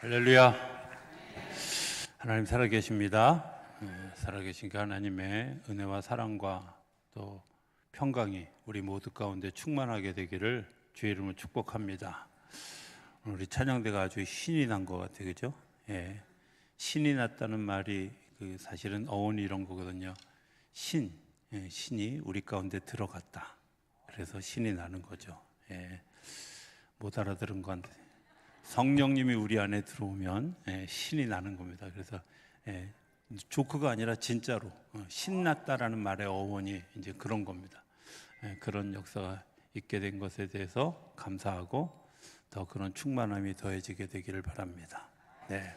할렐루야. 하나님 살아계십니다. 살아계신 그 하나님의 은혜와 사랑과 또 평강이 우리 모두 가운데 충만하게 되기를 주의 이름으로 축복합니다. 오늘 우리 찬양대가 아주 신이 난 것 같아요, 그죠? 예, 신이 났다는 말이 사실은 어원이 이런 거거든요. 신이 우리 가운데 들어갔다. 그래서 신이 나는 거죠. 예, 못 알아들은 건 성령님이 우리 안에 들어오면 신이 나는 겁니다. 그래서 조크가 아니라 진짜로 신났다라는 말의 어원이 이제 그런 겁니다. 그런 역사가 있게 된 것에 대해서 감사하고 더 그런 충만함이 더해지게 되기를 바랍니다. 네,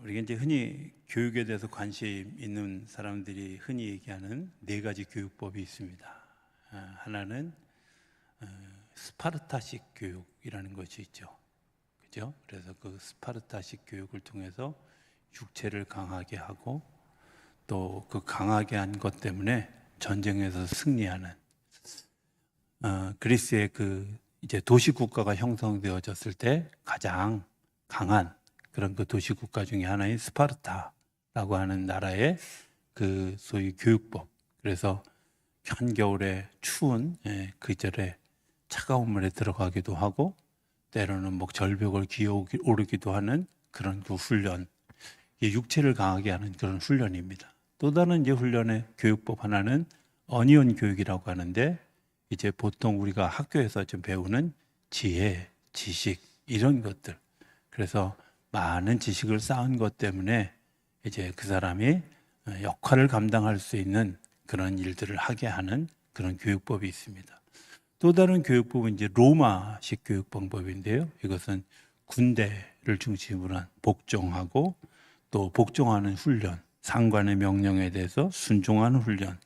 우리가 이제 흔히 교육에 대해서 관심 있는 사람들이 흔히 얘기하는 네 가지 교육법이 있습니다. 하나는 스파르타식 교육이라는 것이 있죠. 그죠? 그래서 그 스파르타식 교육을 통해서 육체를 강하게 하고 또 그 강하게 한 것 때문에 전쟁에서 승리하는 그리스의 이제 도시 국가가 형성되어졌을 때 가장 강한 그런 그 도시 국가 중에 하나인 스파르타라고 하는 나라의 그 소위 교육법. 그래서 한겨울에 추운 그절에 차가운 물에 들어가기도 하고 때로는 절벽을 기어오르기도 하는 그런 그 훈련, 육체를 강하게 하는 그런 훈련입니다. 또 다른 이제 훈련의 교육법 하나는 어니언 교육이라고 하는데 이제 보통 우리가 학교에서 좀 배우는 지혜, 지식 이런 것들. 그래서 많은 지식을 쌓은 것 때문에 이제 그 사람이 역할을 감당할 수 있는 그런 일들을 하게 하는 그런 교육법이 있습니다. 또 다른 교육법은 이제 로마식 교육 방법인데요. 이것은 군대를 중심으로 한 복종하고 또 복종하는 훈련, 상관의 명령에 대해서 순종하는 훈련,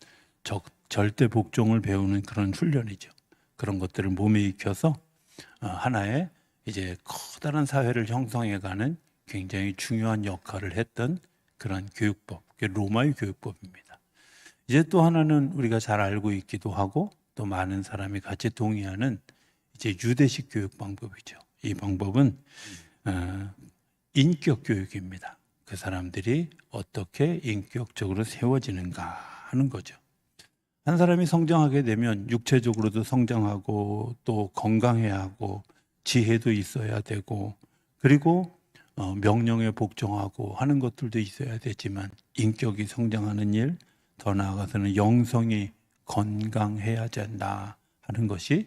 절대 복종을 배우는 그런 훈련이죠. 그런 것들을 몸에 익혀서 하나의 이제 커다란 사회를 형성해가는 굉장히 중요한 역할을 했던 그런 교육법, 그게 로마의 교육법입니다. 이제 또 하나는 우리가 잘 알고 있기도 하고 또 많은 사람이 같이 동의하는 이제 유대식 교육 방법이죠. 이 방법은 인격 교육입니다. 그 사람들이 어떻게 인격적으로 세워지는가 하는 거죠. 한 사람이 성장하게 되면 육체적으로도 성장하고 또 건강해야 하고 지혜도 있어야 되고 그리고 명령에 복종하고 하는 것들도 있어야 되지만 인격이 성장하는 일, 더 나아가서는 영성이 건강해야 된다 하는 것이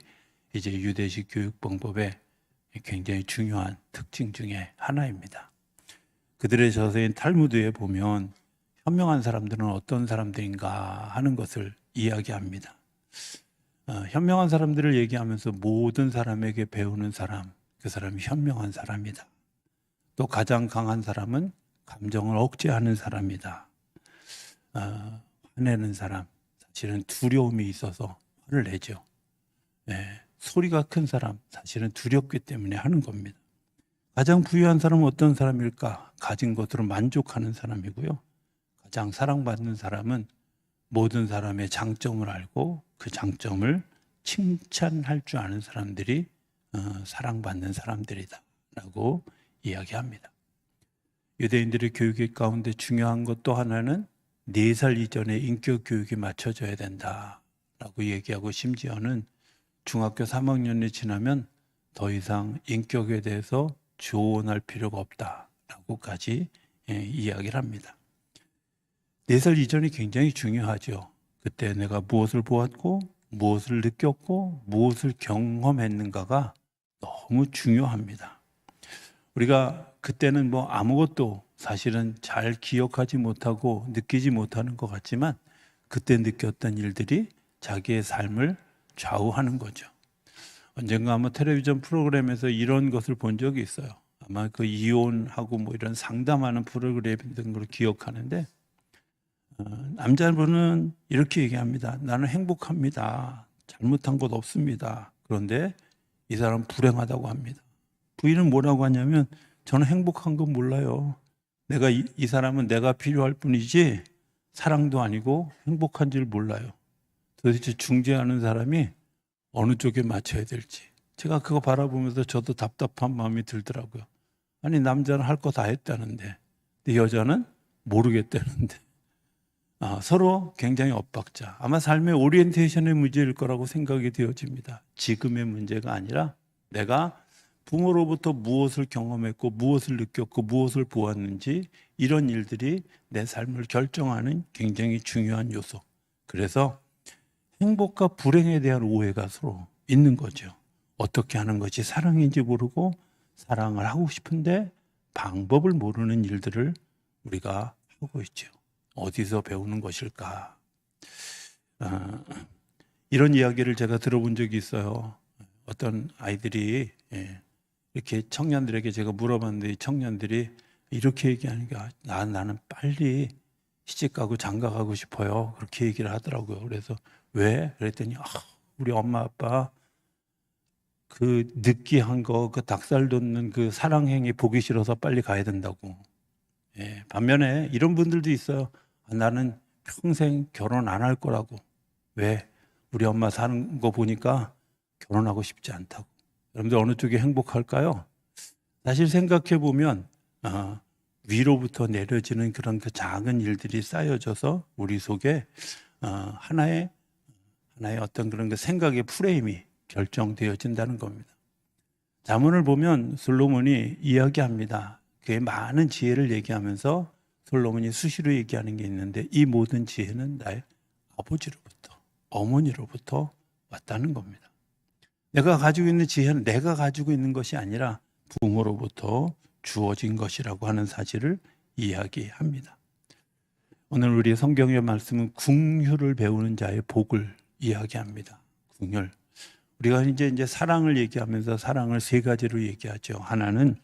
이제 유대식 교육 방법의 굉장히 중요한 특징 중에 하나입니다. 그들의 저서인 탈무드에 보면 현명한 사람들은 어떤 사람들인가 하는 것을 이야기합니다. 현명한 사람들을 얘기하면서 모든 사람에게 배우는 사람, 그 사람이 현명한 사람이다. 또 가장 강한 사람은 감정을 억제하는 사람이다. 화내는 사람, 사실은 두려움이 있어서 화를 내죠. 소리가 큰 사람, 사실은 두렵기 때문에 하는 겁니다. 가장 부유한 사람은 어떤 사람일까? 가진 것으로 만족하는 사람이고요. 가장 사랑받는 사람은 모든 사람의 장점을 알고 그 장점을 칭찬할 줄 아는 사람들이 사랑받는 사람들이다 라고 이야기합니다. 유대인들의 교육 가운데 중요한 것 또 하나는 4살 이전에 인격 교육이 맞춰져야 된다라고 얘기하고 심지어는 중학교 3학년이 지나면 더 이상 인격에 대해서 조언할 필요가 없다라고까지 이야기를 합니다. 4살 이전이 굉장히 중요하죠. 그때 내가 무엇을 보았고 무엇을 느꼈고 무엇을 경험했는가가 너무 중요합니다. 우리가 그때는 아무것도 사실은 잘 기억하지 못하고 느끼지 못하는 것 같지만 그때 느꼈던 일들이 자기의 삶을 좌우하는 거죠. 언젠가 아마 텔레비전 프로그램에서 이런 것을 본 적이 있어요. 아마 그 이혼하고 이런 상담하는 프로그램인 걸 기억하는데 남자분은 이렇게 얘기합니다. 나는 행복합니다. 잘못한 것 없습니다. 그런데 이 사람은 불행하다고 합니다. 부인은 뭐라고 하냐면 저는 행복한 건 몰라요. 내가 이 사람은 내가 필요할 뿐이지 사랑도 아니고 행복한 줄 몰라요. 도대체 중재하는 사람이 어느 쪽에 맞춰야 될지. 제가 그거 바라보면서 저도 답답한 마음이 들더라고요. 아니 남자는 할 거 다 했다는데 근데 여자는 모르겠다는데 서로 굉장히 엇박자. 아마 삶의 오리엔테이션의 문제일 거라고 생각이 되어집니다. 지금의 문제가 아니라 내가 부모로부터 무엇을 경험했고 무엇을 느꼈고 무엇을 보았는지 이런 일들이 내 삶을 결정하는 굉장히 중요한 요소. 그래서 행복과 불행에 대한 오해가 서로 있는 거죠. 어떻게 하는 것이 사랑인지 모르고 사랑을 하고 싶은데 방법을 모르는 일들을 우리가 하고 있죠. 어디서 배우는 것일까? 이런 이야기를 제가 들어본 적이 있어요. 어떤 아이들이 이렇게 청년들에게 제가 물어봤는데 청년들이 이렇게 얘기하니까 나는 빨리 시집가고 장가가고 싶어요. 그렇게 얘기를 하더라고요. 그래서 왜? 그랬더니 우리 엄마 아빠 그 느끼한 거, 그 닭살 돋는 그 사랑행위 보기 싫어서 빨리 가야 된다고. 반면에 이런 분들도 있어요. 나는 평생 결혼 안 할 거라고. 왜? 우리 엄마 사는 거 보니까 결혼하고 싶지 않다고. 여러분들 어느 쪽이 행복할까요? 사실 생각해 보면 위로부터 내려지는 그런 그 작은 일들이 쌓여져서 우리 속에 하나의 어떤 그런 그 생각의 프레임이 결정되어진다는 겁니다. 잠언을 보면 솔로몬이 이야기합니다. 그의 많은 지혜를 얘기하면서 솔로몬이 수시로 얘기하는 게 있는데 이 모든 지혜는 나의 아버지로부터, 어머니로부터 왔다는 겁니다. 내가 가지고 있는 지혜는 내가 가지고 있는 것이 아니라 부모로부터 주어진 것이라고 하는 사실을 이야기합니다. 오늘 우리 성경의 말씀은 긍휼을 배우는 자의 복을 이야기합니다. 긍휼. 우리가 이제 사랑을 얘기하면서 사랑을 세 가지로 얘기하죠. 하나는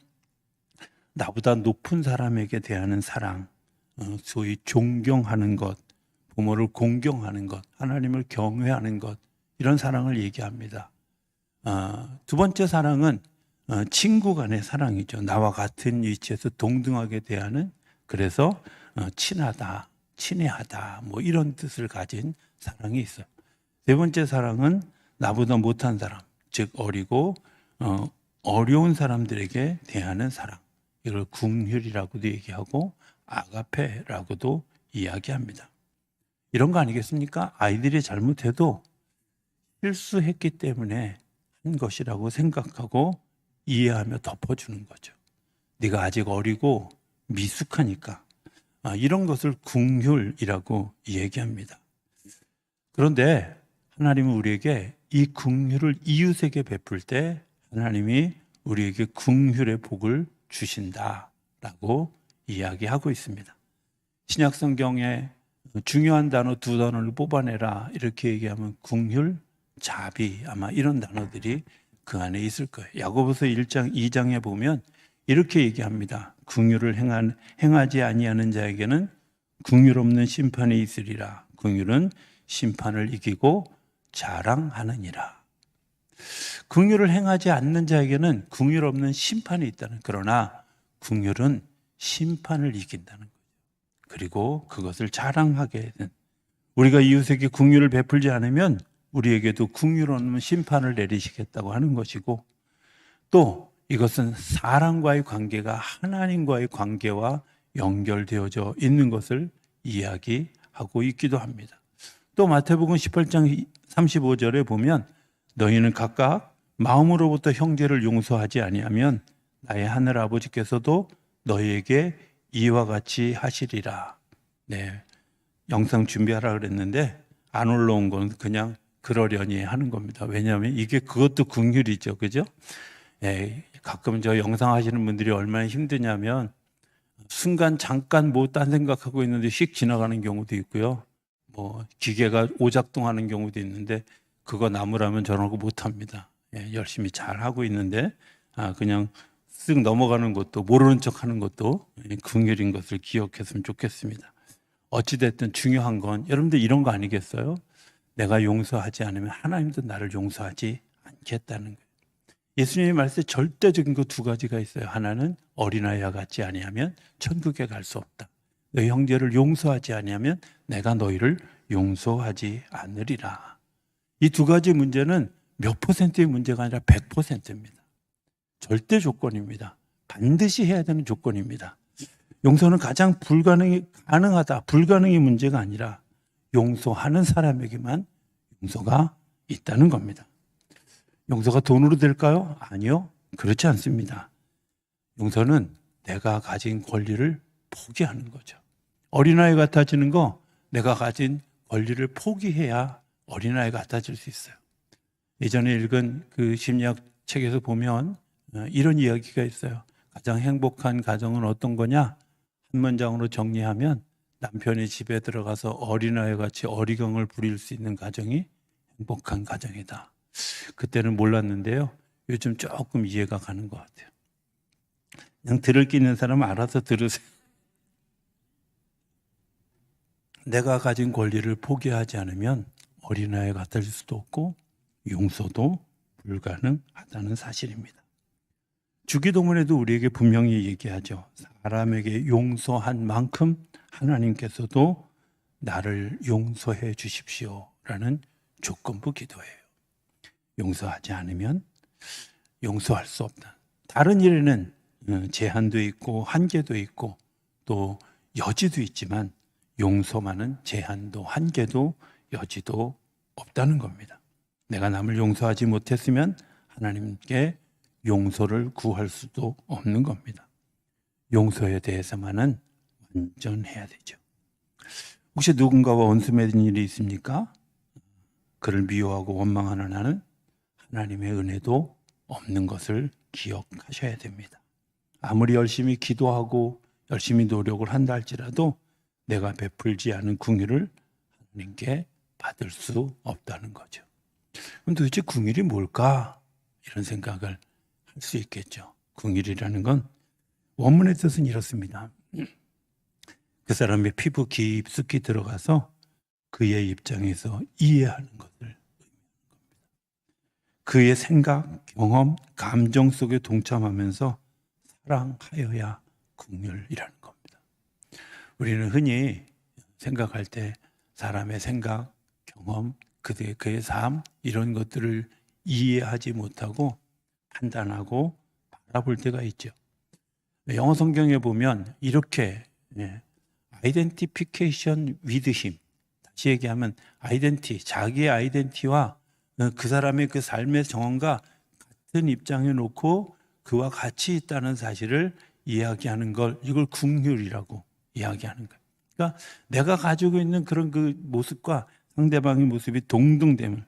나보다 높은 사람에게 대하는 사랑, 소위 존경하는 것, 부모를 공경하는 것, 하나님을 경외하는 것, 이런 사랑을 얘기합니다. 두 번째 사랑은 친구 간의 사랑이죠. 나와 같은 위치에서 동등하게 대하는, 그래서 친하다, 친애하다, 뭐 이런 뜻을 가진 사랑이 있어요. 세 번째 사랑은 나보다 못한 사람, 즉 어리고 어려운 사람들에게 대하는 사랑. 이걸 긍휼이라고도 얘기하고 아가페라고도 이야기합니다. 이런 거 아니겠습니까? 아이들이 잘못해도 실수했기 때문에 한 것이라고 생각하고 이해하며 덮어주는 거죠. 네가 아직 어리고 미숙하니까 이런 것을 긍휼이라고 얘기합니다. 그런데 하나님은 우리에게 이 긍휼을 이웃에게 베풀 때 하나님이 우리에게 긍휼의 복을 주신다라고 이야기하고 있습니다. 신약 성경에 중요한 단어 두 단어를 뽑아내라 이렇게 얘기하면 긍휼, 자비, 아마 이런 단어들이 그 안에 있을 거예요. 야고보서 1장 2장에 보면 이렇게 얘기합니다. 긍휼을 행하지 아니하는 자에게는 긍휼 없는 심판이 있으리라. 긍휼은 심판을 이기고 자랑하느니라. 긍휼을 행하지 않는 자에게는 긍휼 없는 심판이 있다는, 그러나 긍휼은 심판을 이긴다는 거죠. 그리고 그것을 자랑하게 된, 우리가 이웃에게 긍휼을 베풀지 않으면 우리에게도 긍휼 없는 심판을 내리시겠다고 하는 것이고, 또 이것은 사람과의 관계가 하나님과의 관계와 연결되어져 있는 것을 이야기하고 있기도 합니다. 또 마태복음 18장 35절에 보면 너희는 각각 마음으로부터 형제를 용서하지 아니하면 나의 하늘 아버지께서도 너희에게 이와 같이 하시리라. 네, 영상 준비하라 그랬는데 안 올라온 건 그냥 그러려니 하는 겁니다. 왜냐하면 이게 그것도 긍휼이죠, 그죠? 네, 가끔 저 영상 하시는 분들이 얼마나 힘드냐면 순간 잠깐 뭐 딴 생각하고 있는데 휙 지나가는 경우도 있고요. 뭐 기계가 오작동하는 경우도 있는데 그거 나무라면 저런 거 못합니다. 열심히 잘 하고 있는데 그냥 쓱 넘어가는 것도, 모르는 척하는 것도 긍휼인 것을 기억했으면 좋겠습니다. 어찌됐든 중요한 건 여러분들 이런 거 아니겠어요? 내가 용서하지 않으면 하나님도 나를 용서하지 않겠다는 거예요. 예수님이 말씀에 절대적인 거 두 가지가 있어요. 하나는 어린아이와 같지 아니하면 천국에 갈 수 없다. 너희 형제를 용서하지 아니하면 내가 너희를 용서하지 않으리라. 이 두 가지 문제는 몇 퍼센트의 문제가 아니라 100%입니다. 절대 조건입니다. 반드시 해야 되는 조건입니다. 용서는 가장 가능하다, 불가능의 문제가 아니라 용서하는 사람에게만 용서가 있다는 겁니다. 용서가 돈으로 될까요? 아니요, 그렇지 않습니다. 용서는 내가 가진 권리를 포기하는 거죠. 어린아이 같아지는 거, 내가 가진 권리를 포기해야 어린아이 같아질 수 있어요. 예전에 읽은 그 심리학 책에서 보면 이런 이야기가 있어요. 가장 행복한 가정은 어떤 거냐? 한 문장으로 정리하면 남편이 집에 들어가서 어린아이 같이 어리광을 부릴 수 있는 가정이 행복한 가정이다. 그때는 몰랐는데요. 요즘 조금 이해가 가는 것 같아요. 그냥 들을 게 있는 사람은 알아서 들으세요. 내가 가진 권리를 포기하지 않으면 어린아이 같아질 수도 없고 용서도 불가능하다는 사실입니다. 주기도문에도 우리에게 분명히 얘기하죠. 사람에게 용서한 만큼 하나님께서도 나를 용서해 주십시오 라는 조건부 기도예요. 용서하지 않으면 용서할 수 없다. 다른 일에는 제한도 있고 한계도 있고 또 여지도 있지만 용서만은 제한도 한계도 여지도 없다는 겁니다. 내가 남을 용서하지 못했으면 하나님께 용서를 구할 수도 없는 겁니다. 용서에 대해서만은 완전해야 되죠. 혹시 누군가와 원수 맺은 일이 있습니까? 그를 미워하고 원망하는 나는 하나님의 은혜도 없는 것을 기억하셔야 됩니다. 아무리 열심히 기도하고 열심히 노력을 한다 할지라도 내가 베풀지 않은 긍휼을 하나님께 받을 수 없다는 거죠. 그럼 도대체 긍휼이 뭘까? 이런 생각을 할 수 있겠죠. 긍휼이라는 건 원문의 뜻은 이렇습니다. 그 사람의 피부 깊숙이 들어가서 그의 입장에서 이해하는 것을 의미하는 겁니다. 그의 생각, 경험, 감정 속에 동참하면서 사랑하여야 긍휼이라는 겁니다. 우리는 흔히 생각할 때 사람의 생각, 경험, 그의 삶 이런 것들을 이해하지 못하고 판단하고 바라볼 때가 있죠. 영어 성경에 보면 이렇게 identification with him, 다시 얘기하면 자기의 아이덴티티와 그 사람의 그 삶의 정황과 같은 입장에 놓고 그와 같이 있다는 사실을 이야기하는 걸, 이걸 긍휼이라고 이야기하는 거예요. 그러니까 내가 가지고 있는 그런 그 모습과 상대방의 모습이 동등됨을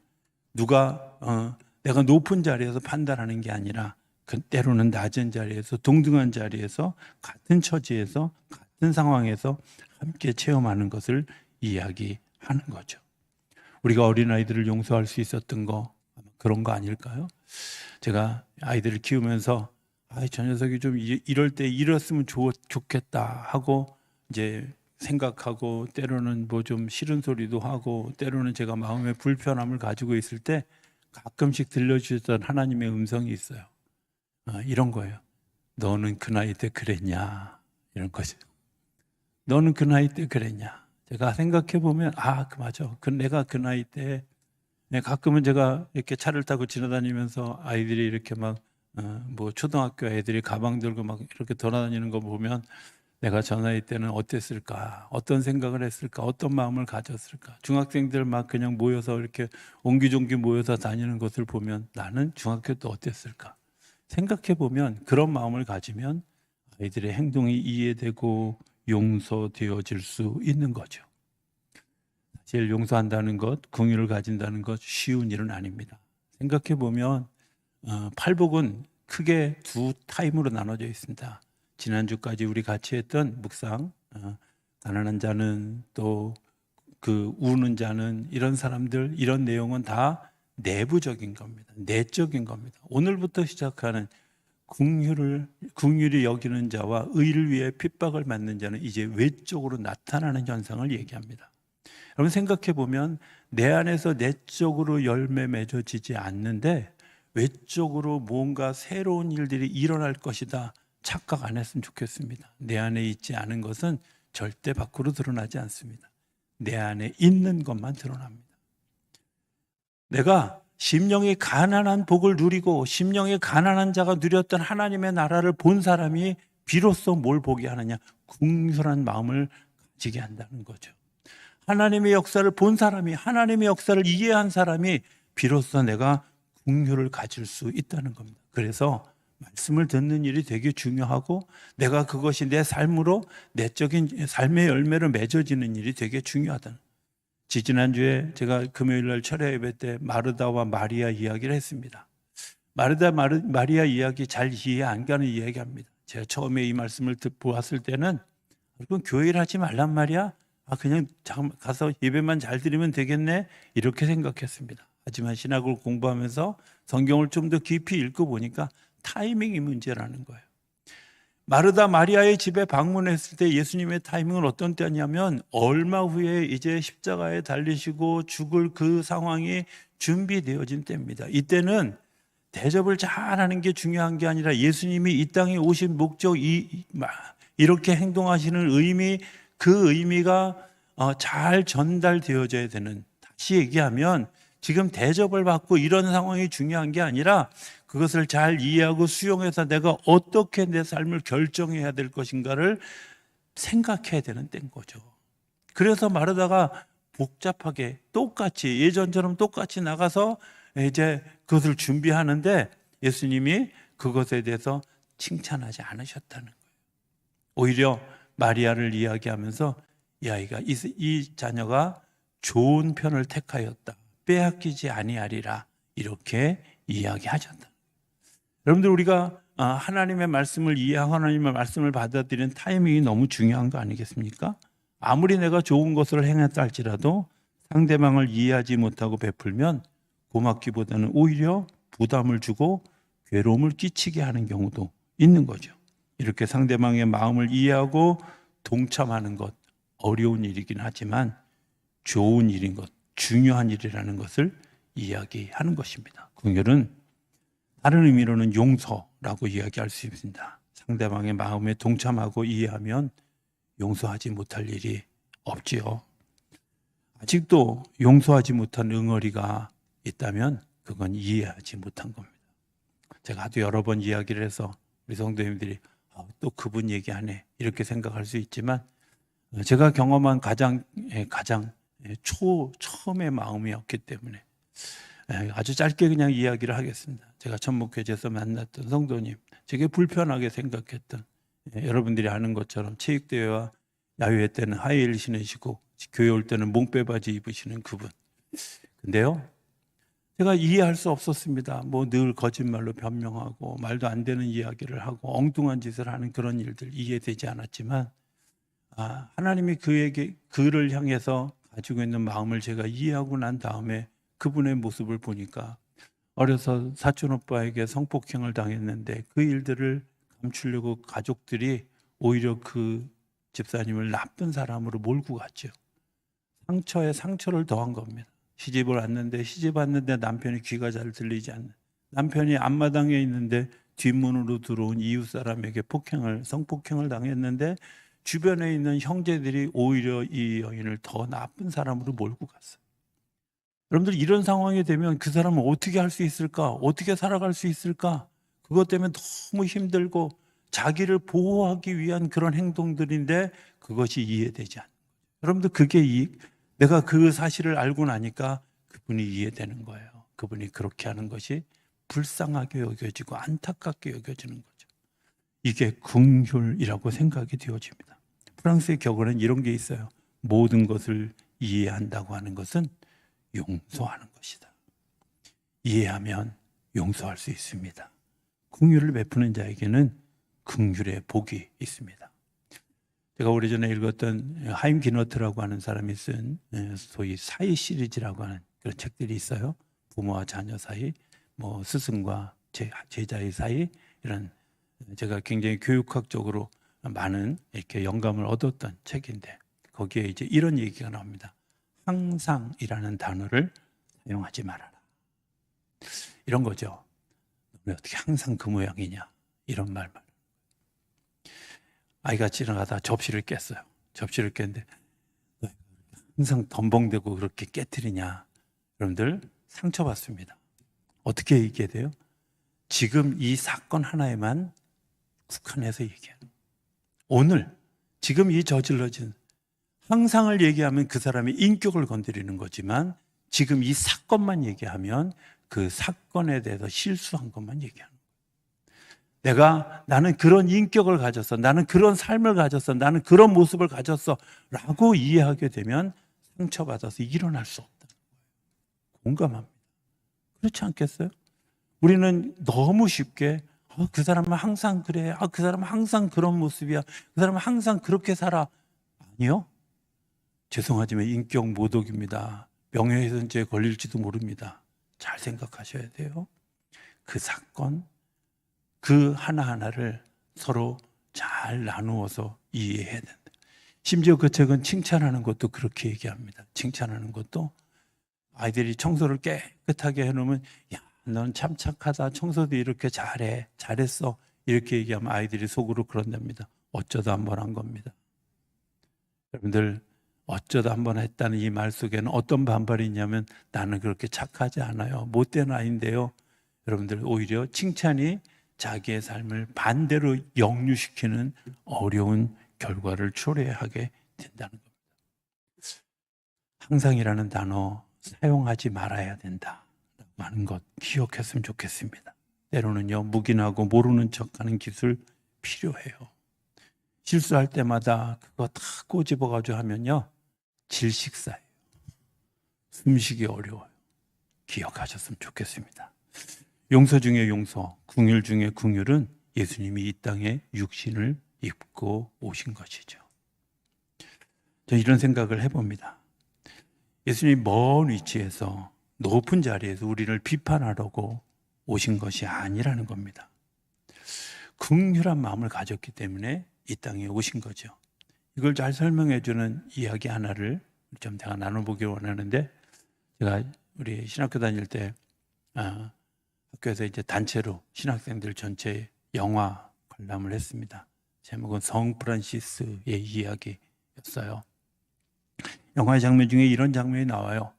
내가 높은 자리에서 판단하는 게 아니라 때로는 낮은 자리에서 동등한 자리에서 같은 처지에서 같은 상황에서 함께 체험하는 것을 이야기하는 거죠. 우리가 어린아이들을 용서할 수 있었던 거 그런 거 아닐까요? 제가 아이들을 키우면서 저 녀석이 좀 이럴 때 이랬으면 좋겠다 하고 이제 생각하고 때로는 뭐 좀 싫은 소리도 하고 때로는 제가 마음의 불편함을 가지고 있을 때 가끔씩 들려주셨던 하나님의 음성이 있어요. 이런 거예요. 너는 그 나이 때 그랬냐? 이런 거죠. 너는 그 나이 때 그랬냐? 제가 생각해 보면 맞아. 내가 그 나이 때 가끔은 제가 이렇게 차를 타고 지나다니면서 아이들이 이렇게 뭐 초등학교 애들이 가방 들고 막 이렇게 돌아다니는 거 보면 내가 저 나이 때는 어땠을까? 어떤 생각을 했을까? 어떤 마음을 가졌을까? 중학생들 막 그냥 모여서 이렇게 옹기종기 모여서 다니는 것을 보면 나는 중학교 때 어땠을까? 생각해 보면 그런 마음을 가지면 아이들의 행동이 이해되고 용서되어질 수 있는 거죠. 사실 용서한다는 것, 긍휼을 가진다는 것 쉬운 일은 아닙니다. 생각해 보면 팔복은 크게 두 타임으로 나눠져 있습니다. 지난주까지 우리 같이 했던 묵상, 가난한 자는 또 그 우는 자는 이런 사람들, 이런 내용은 다 내부적인 겁니다. 내적인 겁니다. 오늘부터 시작하는 긍휼히 여기는 자와 의를 위해 핍박을 받는 자는 이제 외적으로 나타나는 현상을 얘기합니다. 여러분 생각해 보면 내 안에서 내적으로 열매 맺어지지 않는데 외적으로 뭔가 새로운 일들이 일어날 것이다 착각 안 했으면 좋겠습니다. 내 안에 있지 않은 것은 절대 밖으로 드러나지 않습니다. 내 안에 있는 것만 드러납니다. 내가 심령이 가난한 복을 누리고 심령이 가난한 자가 누렸던 하나님의 나라를 본 사람이 비로소 뭘 보게 하느냐? 궁술한 마음을 가지게 한다는 거죠. 하나님의 역사를 본 사람이, 하나님의 역사를 이해한 사람이 비로소 내가 궁휼을 가질 수 있다는 겁니다. 그래서 말씀을 듣는 일이 되게 중요하고 내가 그것이 내 삶으로 내적인 삶의 열매로 맺어지는 일이 되게 중요하다. 지난주에 제가 금요일 날 철야 예배 때 마르다와 마리아 이야기를 했습니다. 마리아 이야기 잘 이해 안 가는 이야기합니다. 제가 처음에 이 말씀을 보았을 때는 그럼 교회를 하지 말란 말이야? 그냥 가서 예배만 잘 드리면 되겠네? 이렇게 생각했습니다. 하지만 신학을 공부하면서 성경을 좀 더 깊이 읽어보니까 타이밍이 문제라는 거예요. 마르다 마리아의 집에 방문했을 때 예수님의 타이밍은 어떤 때냐면 얼마 후에 이제 십자가에 달리시고 죽을 그 상황이 준비되어진 때입니다. 이때는 대접을 잘하는 게 중요한 게 아니라 예수님이 이 땅에 오신 목적, 이렇게 행동하시는 의미, 그 의미가 잘 전달되어져야 되는, 다시 얘기하면 지금 대접을 받고 이런 상황이 중요한 게 아니라 그것을 잘 이해하고 수용해서 내가 어떻게 내 삶을 결정해야 될 것인가를 생각해야 되는 때인 거죠. 그래서 마르다가 복잡하게 똑같이 예전처럼 똑같이 나가서 이제 그것을 준비하는데 예수님이 그것에 대해서 칭찬하지 않으셨다는 거예요. 오히려 마리아를 이야기하면서 이 자녀가 좋은 편을 택하였다. 빼앗기지 아니하리라. 이렇게 이야기하셨다. 여러분들 우리가 하나님의 말씀을 이해하고 하나님의 말씀을 받아들이는 타이밍이 너무 중요한 거 아니겠습니까? 아무리 내가 좋은 것을 행했다 할지라도 상대방을 이해하지 못하고 베풀면 고맙기보다는 오히려 부담을 주고 괴로움을 끼치게 하는 경우도 있는 거죠. 이렇게 상대방의 마음을 이해하고 동참하는 것 어려운 일이긴 하지만 좋은 일인 것, 중요한 일이라는 것을 이야기하는 것입니다. 긍휼은 다른 의미로는 용서라고 이야기할 수 있습니다. 상대방의 마음에 동참하고 이해하면 용서하지 못할 일이 없지요. 아직도 용서하지 못한 응어리가 있다면 그건 이해하지 못한 겁니다. 제가 하도 여러 번 이야기를 해서 우리 성도님들이 또 그분 얘기하네 이렇게 생각할 수 있지만 제가 경험한 가장 처음의 마음이었기 때문에 아주 짧게 그냥 이야기를 하겠습니다. 제가 천목회제에서 만났던 성도님, 되게 불편하게 생각했던 여러분들이 아는 것처럼 체육대회와 야유회 때는 하이힐 신으시고 교회 올 때는 몽빼바지 입으시는 그분. 근데요, 제가 이해할 수 없었습니다. 늘 거짓말로 변명하고 말도 안 되는 이야기를 하고 엉뚱한 짓을 하는 그런 일들 이해되지 않았지만 하나님이 그를 향해서 가지고 있는 마음을 제가 이해하고 난 다음에 그분의 모습을 보니까 어려서 사촌 오빠에게 성폭행을 당했는데 그 일들을 감추려고 가족들이 오히려 그 집사님을 나쁜 사람으로 몰고 갔죠. 상처에 상처를 더한 겁니다. 시집 왔는데 남편이 귀가 잘 들리지 않는, 남편이 앞마당에 있는데 뒷문으로 들어온 이웃 사람에게 성폭행을 당했는데 주변에 있는 형제들이 오히려 이 여인을 더 나쁜 사람으로 몰고 갔어요. 여러분들 이런 상황이 되면 그 사람은 어떻게 할 수 있을까? 어떻게 살아갈 수 있을까? 그것 때문에 너무 힘들고 자기를 보호하기 위한 그런 행동들인데 그것이 이해되지 않는 거예요. 여러분들 내가 그 사실을 알고 나니까 그분이 이해되는 거예요. 그분이 그렇게 하는 것이 불쌍하게 여겨지고 안타깝게 여겨지는 거죠. 이게 긍휼이라고 생각이 되어집니다. 프랑스의 격언은 이런 게 있어요. 모든 것을 이해한다고 하는 것은 용서하는 것이다. 이해하면 용서할 수 있습니다. 긍휼을 베푸는 자에게는 긍휼의 복이 있습니다. 제가 오래전에 읽었던 하임 기너트라고 하는 사람이 쓴 소위 사이 시리즈라고 하는 그런 책들이 있어요. 부모와 자녀 사이, 스승과 제자의 사이, 이런 제가 굉장히 교육학적으로 많은 이렇게 영감을 얻었던 책인데 거기에 이제 이런 얘기가 나옵니다. 항상이라는 단어를 사용하지 말아라. 이런 거죠. 왜 어떻게 항상 그 모양이냐 이런 말. 아이가 지나가다 접시를 깼어요. 접시를 깼는데 항상 덤벙대고 그렇게 깨트리냐. 여러분들 상처받습니다. 어떻게 얘기해야 돼요? 지금 이 사건 하나에만 국한해서 얘기해요. 오늘 지금 이 저질러진 항상을 얘기하면 그 사람의 인격을 건드리는 거지만 지금 이 사건만 얘기하면 그 사건에 대해서 실수한 것만 얘기하는 거예요. 나는 그런 인격을 가졌어, 나는 그런 삶을 가졌어, 나는 그런 모습을 가졌어 라고 이해하게 되면 상처받아서 일어날 수 없다는 거예요. 공감합니다. 그렇지 않겠어요? 우리는 너무 쉽게 그 사람은 항상 그래, 그 사람은 항상 그런 모습이야, 그 사람은 항상 그렇게 살아. 아니요, 죄송하지만 인격 모독입니다. 명예훼손죄에 걸릴지도 모릅니다. 잘 생각하셔야 돼요. 그 사건, 그 하나하나를 서로 잘 나누어서 이해해야 된다. 심지어 그 책은 칭찬하는 것도 그렇게 얘기합니다. 칭찬하는 것도 아이들이 청소를 깨끗하게 해놓으면 야, 넌 참 착하다. 청소도 이렇게 잘해. 잘했어. 이렇게 얘기하면 아이들이 속으로 그런답니다. 어쩌다 한 번 한 겁니다. 여러분들, 어쩌다 한 번 했다는 이 말 속에는 어떤 반발이 있냐면 나는 그렇게 착하지 않아요. 못된 아이인데요. 여러분들, 오히려 칭찬이 자기의 삶을 반대로 역류시키는 어려운 결과를 초래하게 된다는 겁니다. 항상이라는 단어 사용하지 말아야 된다 하는 것 기억했으면 좋겠습니다. 때로는요, 묵인하고 모르는 척하는 기술 필요해요. 실수할 때마다 그거 다 꼬집어가지고 하면요, 질식사예요. 숨쉬기 어려워요. 기억하셨으면 좋겠습니다. 용서 중에 용서, 긍휼 중에 긍휼은 예수님이 이 땅에 육신을 입고 오신 것이죠. 저 이런 생각을 해봅니다. 예수님이 먼 위치에서 높은 자리에서 우리를 비판하려고 오신 것이 아니라는 겁니다. 긍휼한 마음을 가졌기 때문에 이 땅에 오신 거죠. 이걸 잘 설명해 주는 이야기 하나를 좀 제가 나눠보길 원하는데, 제가 우리 신학교 다닐 때 학교에서 이제 단체로 신학생들 전체 영화 관람을 했습니다. 제목은 성 프란시스의 이야기였어요. 영화의 장면 중에 이런 장면이 나와요.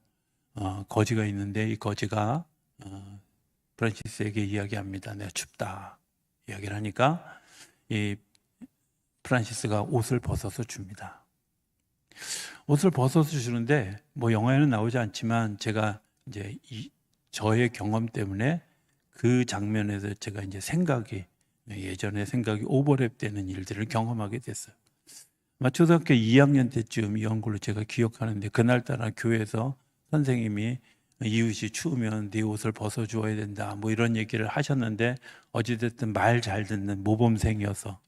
거지가 있는데 이 거지가 프란시스에게 이야기합니다. 내가 춥다 이야기를 하니까 이 프란시스가 옷을 벗어서 줍니다. 옷을 벗어서 주는데 뭐 영화에는 나오지 않지만 제가 이제 저의 경험 때문에 그 장면에서 제가 이제 예전에 생각이 오버랩되는 일들을 경험하게 됐어요. 아마 초등학교 2학년 때쯤이었던 걸로 제가 기억하는데, 그날따라 교회에서 선생님이 이웃이 추우면 네 옷을 벗어주어야 된다 뭐 이런 얘기를 하셨는데, 어찌됐든 말 잘 듣는 모범생이어서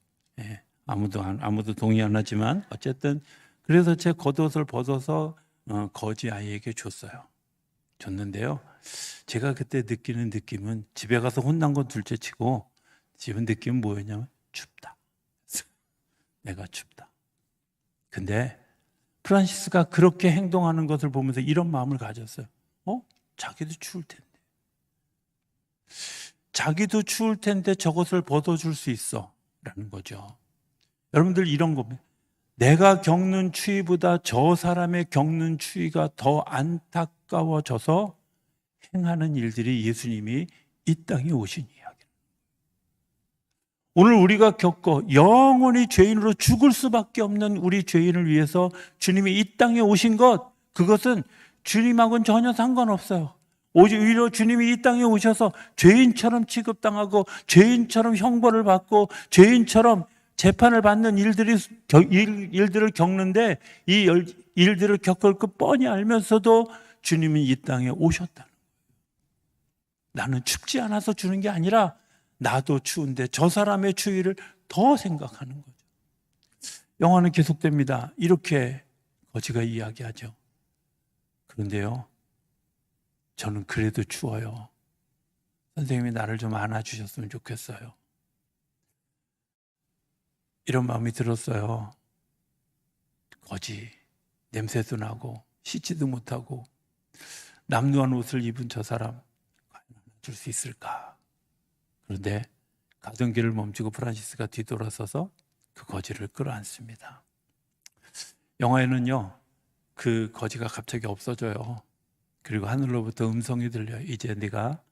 아무도 동의 안 하지만 어쨌든 그래서 제 겉옷을 벗어서 거지 아이에게 줬는데요. 제가 그때 느끼는 느낌은, 집에 가서 혼난 건 둘째치고 집은 느낌은 뭐였냐면 춥다. 내가 춥다. 근데 프란시스가 그렇게 행동하는 것을 보면서 이런 마음을 가졌어요. 자기도 추울 텐데. 자기도 추울 텐데 저것을 벗어줄 수 있어 라는 거죠. 여러분들, 이런 겁니다. 내가 겪는 추위보다 저 사람의 겪는 추위가 더 안타까워져서 행하는 일들이 예수님이 이 땅에 오신 이야기입니다. 오늘 우리가 겪어 영원히 죄인으로 죽을 수밖에 없는 우리 죄인을 위해서 주님이 이 땅에 오신 것, 그것은 주님하고는 전혀 상관없어요. 오히려 주님이 이 땅에 오셔서 죄인처럼 취급당하고 죄인처럼 형벌을 받고 죄인처럼 재판을 받는 일들을 겪는데, 이 일들을 겪을 그 뻔히 알면서도 주님이 이 땅에 오셨다는 거예요. 나는 춥지 않아서 주는 게 아니라 나도 추운데 저 사람의 추위를 더 생각하는 거죠. 영화는 계속됩니다. 이렇게 거지가 이야기하죠. 그런데요, 저는 그래도 추워요. 선생님이 나를 좀 안아주셨으면 좋겠어요. 이런 마음이 들었어요. 거지, 냄새도 나고 씻지도 못하고 남루한 옷을 입은 저 사람 과연 안아줄 수 있을까? 그런데 가던 길을 멈추고 프란시스가 뒤돌아서서 그 거지를 끌어안습니다. 영화에는요, 그 거지가 갑자기 없어져요. 그리고 하늘로부터 음성이 들려요. 이제 네가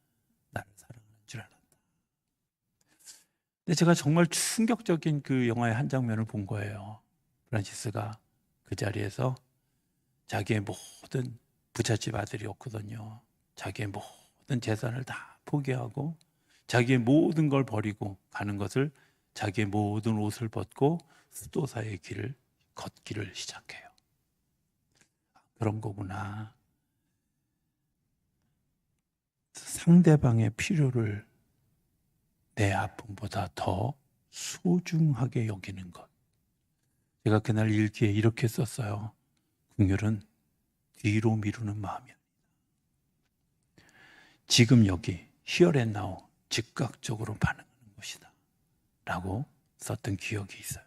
근데 제가 정말 충격적인 그 영화의 한 장면을 본 거예요. 프란시스가 그 자리에서 자기의 모든 부잣집 아들이었거든요. 자기의 모든 재산을 다 포기하고 자기의 모든 걸 버리고 가는 것을, 자기의 모든 옷을 벗고 수도사의 길을 걷기를 시작해요. 그런 거구나. 상대방의 필요를 내 아픔보다 더 소중하게 여기는 것. 제가 그날 일기에 이렇게 썼어요. 긍휼은 뒤로 미루는 마음이야. 지금 여기 here and now 즉각적으로 반응하는 것이다 라고 썼던 기억이 있어요.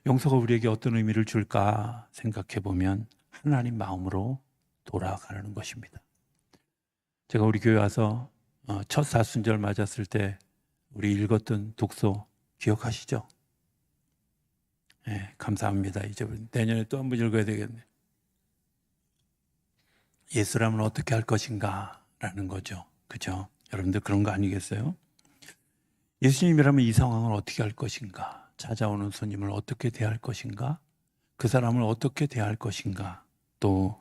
용서가 우리에게 어떤 의미를 줄까 생각해 보면 하나님 마음으로 돌아가는 것입니다. 제가 우리 교회 와서 첫 사순절 맞았을 때 우리 읽었던 독서 기억하시죠? 네, 감사합니다. 이제 내년에 또 한 번 읽어야 되겠네. 예수라면 어떻게 할 것인가 라는 거죠. 그죠? 여러분들 그런 거 아니겠어요? 예수님이라면 이 상황을 어떻게 할 것인가? 찾아오는 손님을 어떻게 대할 것인가? 그 사람을 어떻게 대할 것인가? 또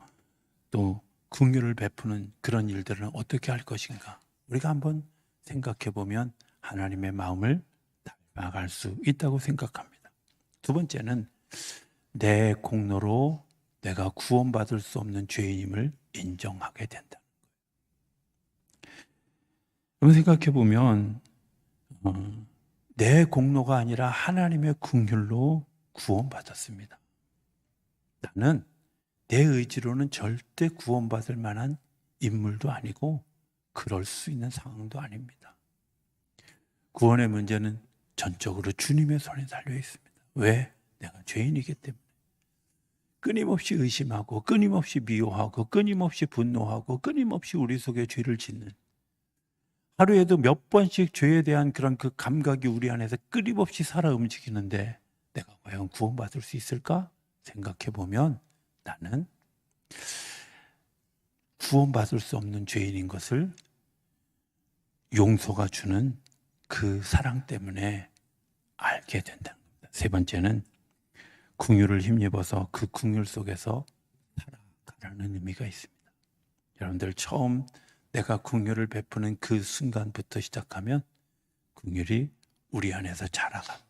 긍휼을 베푸는 그런 일들은 어떻게 할 것인가? 우리가 한번 생각해 보면 하나님의 마음을 닮아갈 수 있다고 생각합니다. 두 번째는 내 공로로 내가 구원받을 수 없는 죄인임을 인정하게 된다. 그럼 생각해 보면 내 공로가 아니라 하나님의 긍휼로 구원받았습니다. 나는 내 의지로는 절대 구원받을 만한 인물도 아니고 그럴 수 있는 상황도 아닙니다. 구원의 문제는 전적으로 주님의 손에 달려 있습니다. 왜? 내가 죄인이기 때문에. 끊임없이 의심하고 끊임없이 미워하고 끊임없이 분노하고 끊임없이 우리 속에 죄를 짓는, 하루에도 몇 번씩 죄에 대한 그런 그 감각이 우리 안에서 끊임없이 살아 움직이는데 내가 과연 구원받을 수 있을까? 생각해 보면 나는 구원받을 수 없는 죄인인 것을 용서가 주는 그 사랑 때문에 알게 된다는 겁니다. 세 번째는 긍휼을 힘입어서 그 긍휼 속에서 살아가라는 의미가 있습니다. 여러분들 처음 내가 긍휼을 베푸는 그 순간부터 시작하면 긍휼이 우리 안에서 자라갑니다.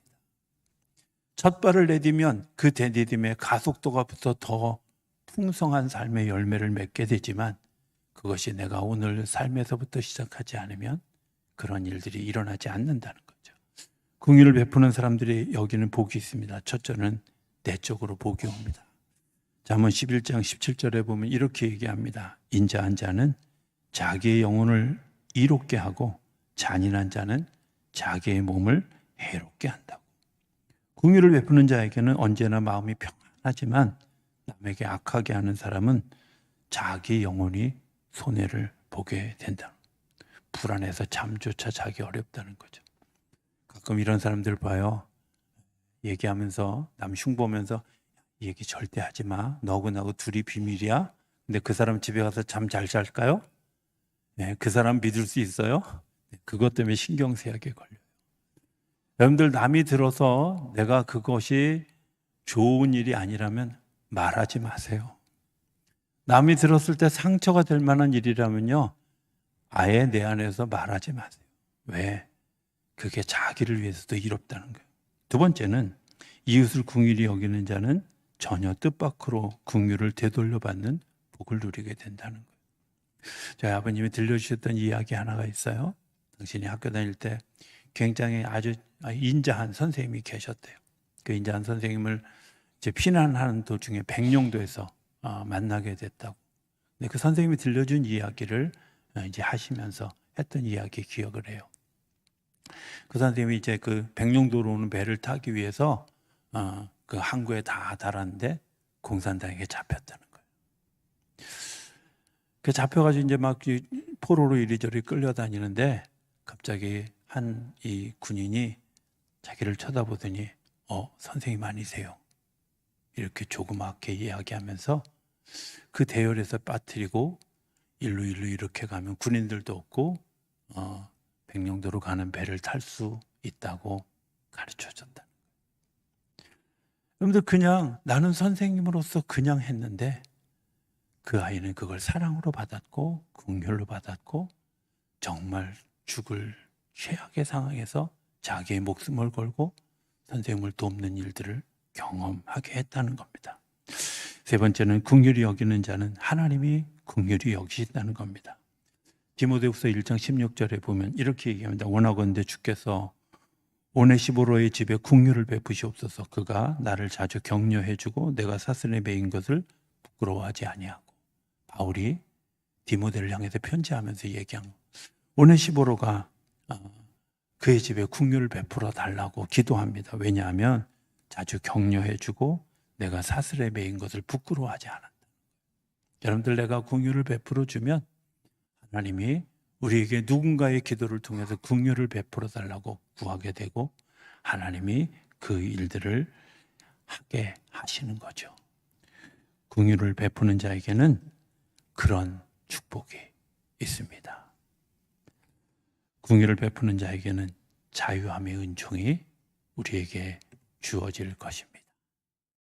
첫 발을 내디면 그 내디딤의 가속도가 붙어 더 풍성한 삶의 열매를 맺게 되지만 그것이 내가 오늘 삶에서부터 시작하지 않으면 그런 일들이 일어나지 않는다는 거죠. 긍휼을 베푸는 사람들이 여기는 복이 있습니다. 첫째는 내적으로 복이 옵니다. 잠언 11장 17절에 보면 이렇게 얘기합니다. 인자한 자는 자기의 영혼을 이롭게 하고 잔인한 자는 자기의 몸을 해롭게 한다고. 긍휼을 베푸는 자에게는 언제나 마음이 평안하지만 남에게 악하게 하는 사람은 자기 영혼이 손해를 보게 된다. 불안해서 잠조차 자기 어렵다는 거죠. 가끔 이런 사람들 봐요. 얘기하면서 남 흉보면서 얘기 절대 하지 마. 너하고 나하고 둘이 비밀이야. 근데 그 사람 집에 가서 잠 잘 잘까요? 네, 그 사람 믿을 수 있어요? 네, 그것 때문에 신경쇠약에 걸려요. 여러분들 남이 들어서 내가 그것이 좋은 일이 아니라면 말하지 마세요. 남이 들었을 때 상처가 될 만한 일이라면요, 아예 내 안에서 말하지 마세요. 왜? 그게 자기를 위해서도 이롭다는 거예요. 두 번째는 이웃을 긍휼히 여기는 자는 전혀 뜻밖으로 긍휼을 되돌려받는 복을 누리게 된다는 거예요. 저희 아버님이 들려주셨던 이야기 하나가 있어요. 당신이 학교 다닐 때 굉장히 아주 인자한 선생님이 계셨대요. 그 인자한 선생님을 이제 피난하는 도중에 백령도에서 만나게 됐다고. 근데 그 선생님이 들려준 이야기를 이제 하시면서 했던 이야기 기억을 해요. 그 선생님이 이제 그 백령도로 오는 배를 타기 위해서 그 항구에 다 달았는데 공산당에게 잡혔다는 거예요. 그 잡혀가지고 이제 막 포로로 이리저리 끌려다니는데 갑자기 한 이 군인이 자기를 쳐다보더니 선생님 아니세요? 이렇게 조그맣게 이야기하면서 그 대열에서 빠뜨리고 일로 이렇게 가면 군인들도 없고 백령도로 가는 배를 탈 수 있다고 가르쳐 줬다. 여러분들 그냥 나는 선생님으로서 그냥 했는데 그 아이는 그걸 사랑으로 받았고 긍휼로 받았고 정말 죽을 최악의 상황에서 자기의 목숨을 걸고 선생님을 돕는 일들을 경험하게 했다는 겁니다. 세 번째는 긍휼히 여기는 자는 하나님이 긍휼히 여기신다는 겁니다. 디모데후서 1장 16절에 보면 이렇게 얘기합니다. 원하건대 주께서 오네시보로의 집에 긍휼을 베푸시옵소서. 그가 나를 자주 격려해주고 내가 사슬에 매인 것을 부끄러워하지 아니하고. 바울이 디모데를 향해서 편지하면서 얘기한 오네시보로가 그의 집에 긍휼을 베풀어 달라고 기도합니다. 왜냐하면 자주 격려해주고 내가 사슬에 매인 것을 부끄러워하지 않았다. 여러분들 내가 긍휼을 베풀어 주면 하나님이 우리에게 누군가의 기도를 통해서 긍휼을 베풀어 달라고 구하게 되고 하나님이 그 일들을 하게 하시는 거죠. 긍휼을 베푸는 자에게는 그런 축복이 있습니다. 긍휼을 베푸는 자에게는 자유함의 은총이 우리에게 주어질 것입니다.